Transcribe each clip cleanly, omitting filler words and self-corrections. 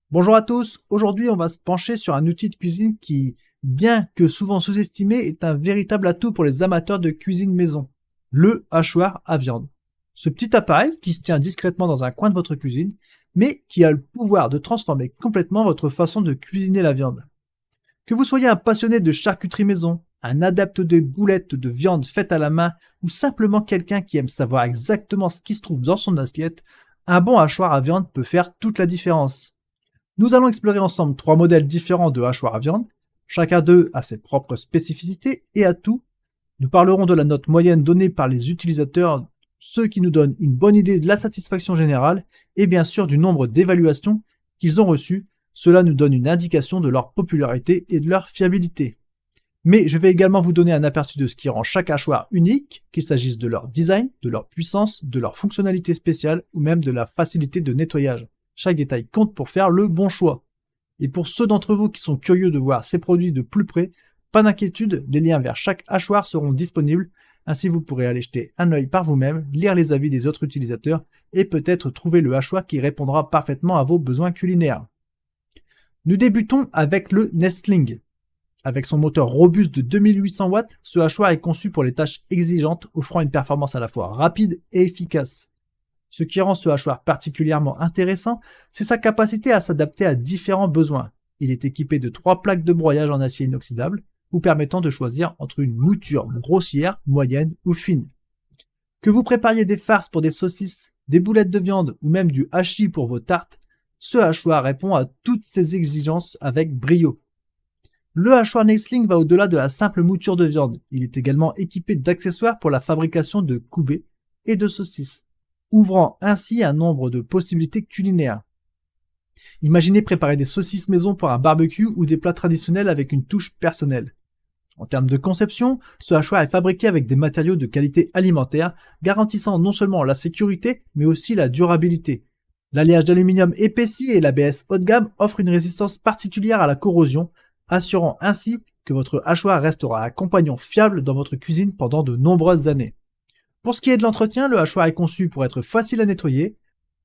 Bonjour à tous, aujourd'hui on va se pencher sur un outil de cuisine qui, bien que souvent sous-estimé, est un véritable atout pour les amateurs de cuisine maison, le hachoir à viande. Ce petit appareil qui se tient discrètement dans un coin de votre cuisine, mais qui a le pouvoir de transformer complètement votre façon de cuisiner la viande. Que vous soyez un passionné de charcuterie maison, un adepte de boulettes de viande faites à la main, ou simplement quelqu'un qui aime savoir exactement ce qui se trouve dans son assiette, un bon hachoir à viande peut faire toute la différence. Nous allons explorer ensemble trois modèles différents de hachoirs à viande. Chacun d'eux a ses propres spécificités et atouts. Nous parlerons de la note moyenne donnée par les utilisateurs, ceux qui nous donnent une bonne idée de la satisfaction générale, et bien sûr du nombre d'évaluations qu'ils ont reçues. Cela nous donne une indication de leur popularité et de leur fiabilité. Mais je vais également vous donner un aperçu de ce qui rend chaque hachoir unique, qu'il s'agisse de leur design, de leur puissance, de leur fonctionnalité spéciale ou même de la facilité de nettoyage. Chaque détail compte pour faire le bon choix. Et pour ceux d'entre vous qui sont curieux de voir ces produits de plus près, pas d'inquiétude, les liens vers chaque hachoir seront disponibles, ainsi vous pourrez aller jeter un œil par vous-même, lire les avis des autres utilisateurs et peut-être trouver le hachoir qui répondra parfaitement à vos besoins culinaires. Nous débutons avec le Nestling. Avec son moteur robuste de 2800 watts, ce hachoir est conçu pour les tâches exigeantes, offrant une performance à la fois rapide et efficace. Ce qui rend ce hachoir particulièrement intéressant, c'est sa capacité à s'adapter à différents besoins. Il est équipé de 3 plaques de broyage en acier inoxydable, vous permettant de choisir entre une mouture grossière, moyenne ou fine. Que vous prépariez des farces pour des saucisses, des boulettes de viande ou même du hachis pour vos tartes, ce hachoir répond à toutes ces exigences avec brio. Le hachoir Nestling va au-delà de la simple mouture de viande. Il est également équipé d'accessoires pour la fabrication de coubées et de saucisses, ouvrant ainsi un nombre de possibilités culinaires. Imaginez préparer des saucisses maison pour un barbecue ou des plats traditionnels avec une touche personnelle. En termes de conception, ce hachoir est fabriqué avec des matériaux de qualité alimentaire, garantissant non seulement la sécurité, mais aussi la durabilité. L'alliage d'aluminium épaissi et l'ABS haut de gamme offrent une résistance particulière à la corrosion, assurant ainsi que votre hachoir restera un compagnon fiable dans votre cuisine pendant de nombreuses années. Pour ce qui est de l'entretien, le hachoir est conçu pour être facile à nettoyer.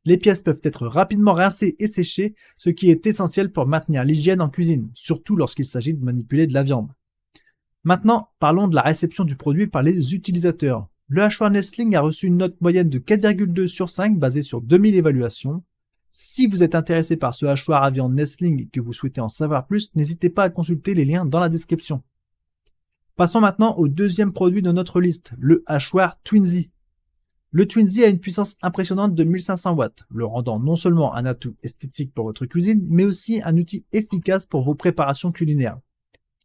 Les pièces peuvent être rapidement rincées et séchées, ce qui est essentiel pour maintenir l'hygiène en cuisine, surtout lorsqu'il s'agit de manipuler de la viande. Maintenant, parlons de la réception du produit par les utilisateurs. Le hachoir Nestling a reçu une note moyenne de 4,2 sur 5 basée sur 2000 évaluations. Si vous êtes intéressé par ce hachoir à viande Nestling et que vous souhaitez en savoir plus, n'hésitez pas à consulter les liens dans la description. Passons maintenant au deuxième produit de notre liste, le hachoir Twinsy. Le Twinsy a une puissance impressionnante de 1500 watts, le rendant non seulement un atout esthétique pour votre cuisine, mais aussi un outil efficace pour vos préparations culinaires.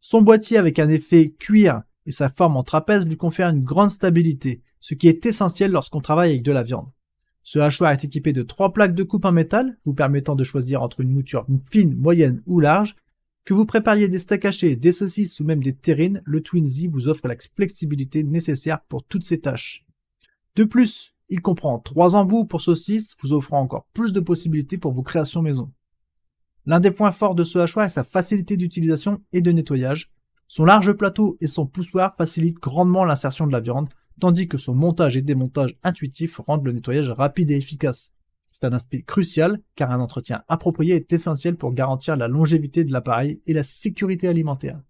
Son boîtier avec un effet cuir et sa forme en trapèze lui confèrent une grande stabilité, ce qui est essentiel lorsqu'on travaille avec de la viande. Ce hachoir est équipé de 3 plaques de coupe en métal, vous permettant de choisir entre une mouture fine, moyenne ou large. Que vous prépariez des steaks hachés, des saucisses ou même des terrines, le Twinsy vous offre la flexibilité nécessaire pour toutes ces tâches. De plus, il comprend 3 embouts pour saucisses, vous offrant encore plus de possibilités pour vos créations maison. L'un des points forts de ce hachoir est sa facilité d'utilisation et de nettoyage. Son large plateau et son poussoir facilitent grandement l'insertion de la viande, tandis que son montage et démontage intuitif rendent le nettoyage rapide et efficace. C'est un aspect crucial car un entretien approprié est essentiel pour garantir la longévité de l'appareil et la sécurité alimentaire.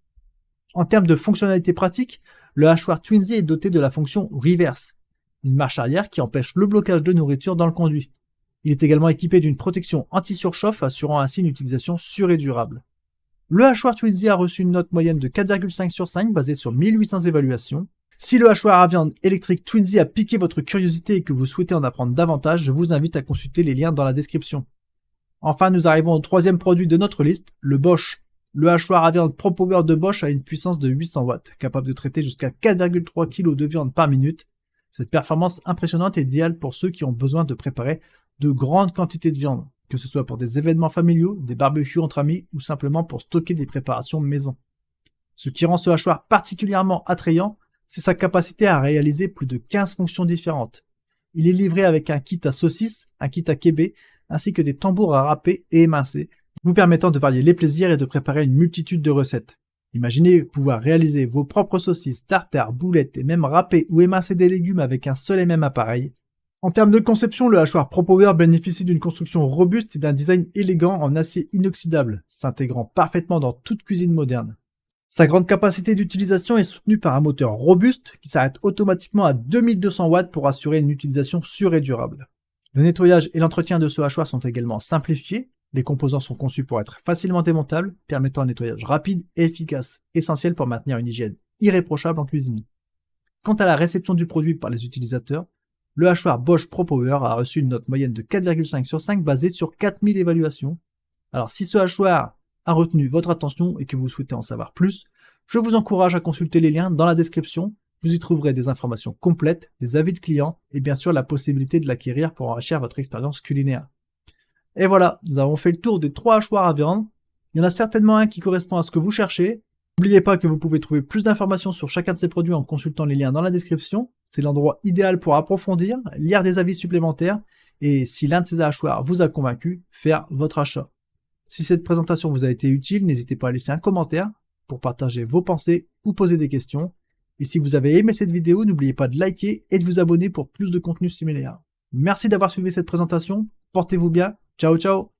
En termes de fonctionnalité pratique, le hachoir Twinsy est doté de la fonction reverse, une marche arrière qui empêche le blocage de nourriture dans le conduit. Il est également équipé d'une protection anti-surchauffe assurant ainsi une utilisation sûre et durable. Le hachoir Twinsy a reçu une note moyenne de 4,5 sur 5 basée sur 1800 évaluations. Si le hachoir à viande électrique Twinsy a piqué votre curiosité et que vous souhaitez en apprendre davantage, je vous invite à consulter les liens dans la description. Enfin, nous arrivons au troisième produit de notre liste, le Bosch. Le hachoir à viande ProPower de Bosch a une puissance de 800 watts, capable de traiter jusqu'à 4,3 kg de viande par minute. Cette performance impressionnante est idéale pour ceux qui ont besoin de préparer de grandes quantités de viande, que ce soit pour des événements familiaux, des barbecues entre amis ou simplement pour stocker des préparations maison. Ce qui rend ce hachoir particulièrement attrayant, c'est sa capacité à réaliser plus de 15 fonctions différentes. Il est livré avec un kit à saucisses, un kit à kébé, ainsi que des tambours à râper et émincer, vous permettant de varier les plaisirs et de préparer une multitude de recettes. Imaginez pouvoir réaliser vos propres saucisses, tartares, boulettes et même râper ou émincer des légumes avec un seul et même appareil. En termes de conception, le hachoir ProPower bénéficie d'une construction robuste et d'un design élégant en acier inoxydable, s'intégrant parfaitement dans toute cuisine moderne. Sa grande capacité d'utilisation est soutenue par un moteur robuste qui s'arrête automatiquement à 2200 watts pour assurer une utilisation sûre et durable. Le nettoyage et l'entretien de ce hachoir sont également simplifiés. Les composants sont conçus pour être facilement démontables, permettant un nettoyage rapide et efficace, essentiel pour maintenir une hygiène irréprochable en cuisine. Quant à la réception du produit par les utilisateurs, le hachoir Bosch ProPower a reçu une note moyenne de 4,5 sur 5 basée sur 4000 évaluations. Alors si ce hachoir a retenu votre attention et que vous souhaitez en savoir plus, je vous encourage à consulter les liens dans la description. Vous y trouverez des informations complètes, des avis de clients et bien sûr la possibilité de l'acquérir pour enrichir votre expérience culinaire. Et voilà, nous avons fait le tour des 3 hachoirs à viande. Il y en a certainement un qui correspond à ce que vous cherchez. N'oubliez pas que vous pouvez trouver plus d'informations sur chacun de ces produits en consultant les liens dans la description. C'est l'endroit idéal pour approfondir, lire des avis supplémentaires et si l'un de ces hachoirs vous a convaincu, faire votre achat. Si cette présentation vous a été utile, n'hésitez pas à laisser un commentaire pour partager vos pensées ou poser des questions. Et si vous avez aimé cette vidéo, n'oubliez pas de liker et de vous abonner pour plus de contenu similaire. Merci d'avoir suivi cette présentation, portez-vous bien, ciao ciao.